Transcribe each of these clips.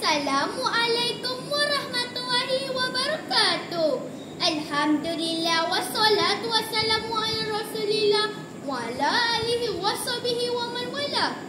Assalamualaikum warahmatullahi wabarakatuh. Alhamdulillah wassalatu wassalamu ala rasulillah wa ala alihi wa sahbihi wa man wala.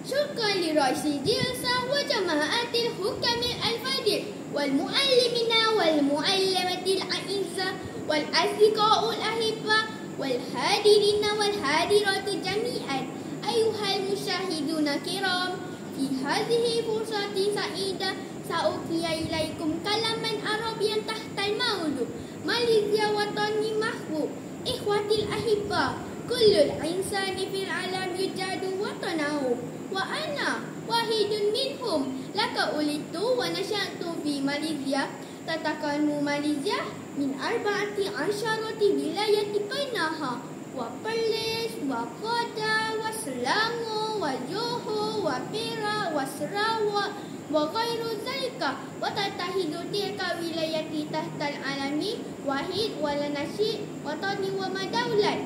Syukran li rasyidil sah wa jama'atil hukamil al-fadil wal muallimina wal muallamatil a'izzah wal asdiqaul ahibah wal hadirina wal hadiratu jami'an. Ayuhal musyahiduna kiram, fi hadhihi fursati sa'idah sa'ukiya ilaikum kalaman Arabian tahtal maulu Malaysia watani mahbub ikhwatil ahibah kullul insani fil alam yujadu watanahu wa ana wahidun minhum laka ulitu wa nasyatu fi Malaysia tatakanu Malaysia min arba'ati asyarati wilayati bainaha wa Perlis wa Kedah wa Selangor wa Johor wa Perak wa Sarawak wa ghairu zalika wa tatahidu tilka wilayati tahtal alami wahid wa la nasyid wa tani wa madaulat.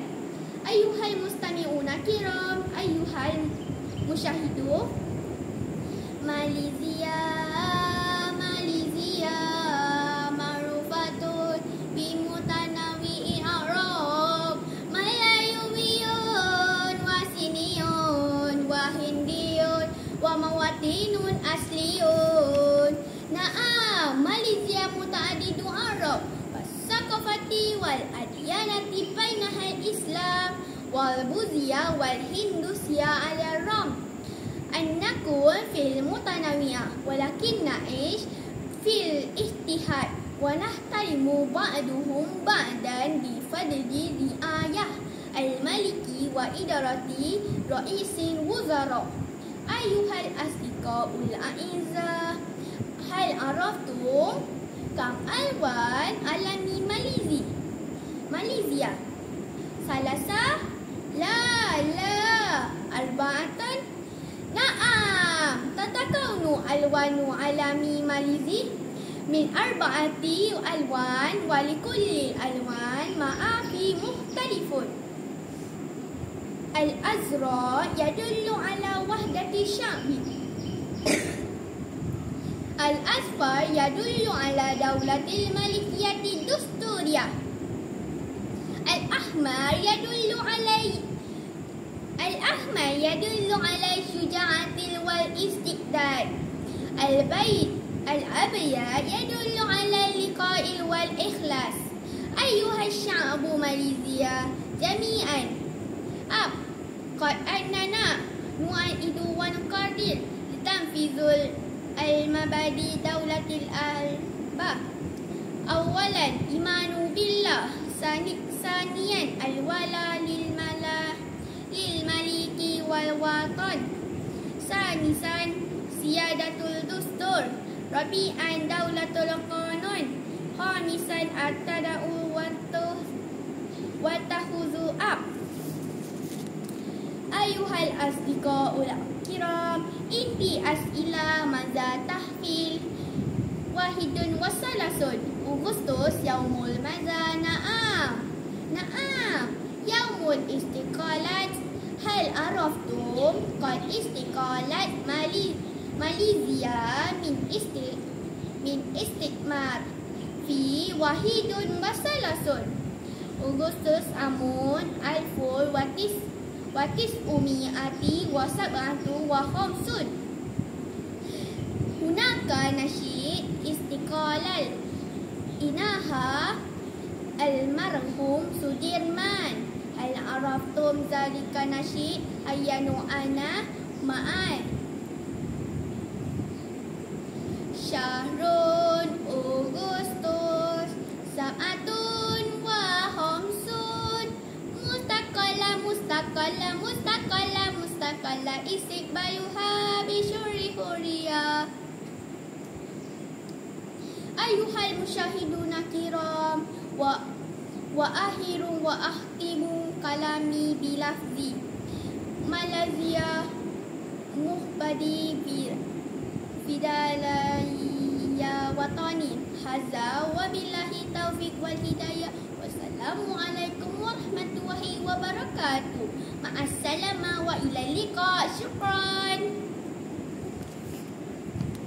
Ayuhal mustami'una kiram, ayuhal musyahidu, Malaysia Malaysia marufatun bimutanawi'in a'rab malayuwiyun wa siniyun wa hindiyun wa mawatinun asliyun. Na'am, Malaysia muta'adidu Arab wasakafati wal adyanati bainahal Islam wal buzia wal hindusia ala ram annakun fil mutanawiyah walakin na'ish fil ihtihad wa nahtarimu ba'duhum ba'dan bi fadli riayah al-maliki wa idarati ra'isin wuzara. Ayuhal asdiqaul a'izzah, hal araftum kam alwan alami Malaysia salasa la arba'atan. Na'am, tatakawnu alwanu alami Malaysia min arba'ati alwan wa likulli alwan ma'afi mukhtalifun. Al-azra yadullu ala wahdati sya'bi, al-asfar yadullu ala daulatil malikiyati dusturiyah, al-ahmar yadullu ala syuja'atil wal istiqdad, al-bayt al-abyad yadullu ala liqa'il wal ikhlas. Ayuhal sya'bu Malaysia jami'an, qad annana nu'idu wa nuqarrir litanfizul al-mabadi daulatil albab. Awalan imanu billah, saniyan al-wala lil maliki wal watan, sanisan siyadatul dustur, rabi'an daulatul qanun, khamisan at-tada'u wa tahuzu ab. Ayuhal asdiqaul kiram, inti as'ila maza tahfil wahidun wasalasun Agustus yaumul maza. Na'am yaumul istiqalat, hal araftum qad istiqalat Malaysia min istikmar fi wahidun wasalasun Agustus amun alful watis umiati wasab'atu wa khamsun. Hunaka nasyid istiqalal inaha al-marhum Sudirman. Hal araftum zalika nasyid ayyanu ana ma'an syahrun Agustus sab'atun wa khamsun mustaqalla istiqbaluha bisyurri huriyah. Ayuhal musyahiduna kiram, wa akhiru wa ahtimu kalami bilafzi Malaysia muhbadi bidalaya watani hadza wa billahi taufiq wal hidayah. Wassalamualaikum warahmatullahi wabarakatuh. Ma'assalama wa ilal liqa. Syukran.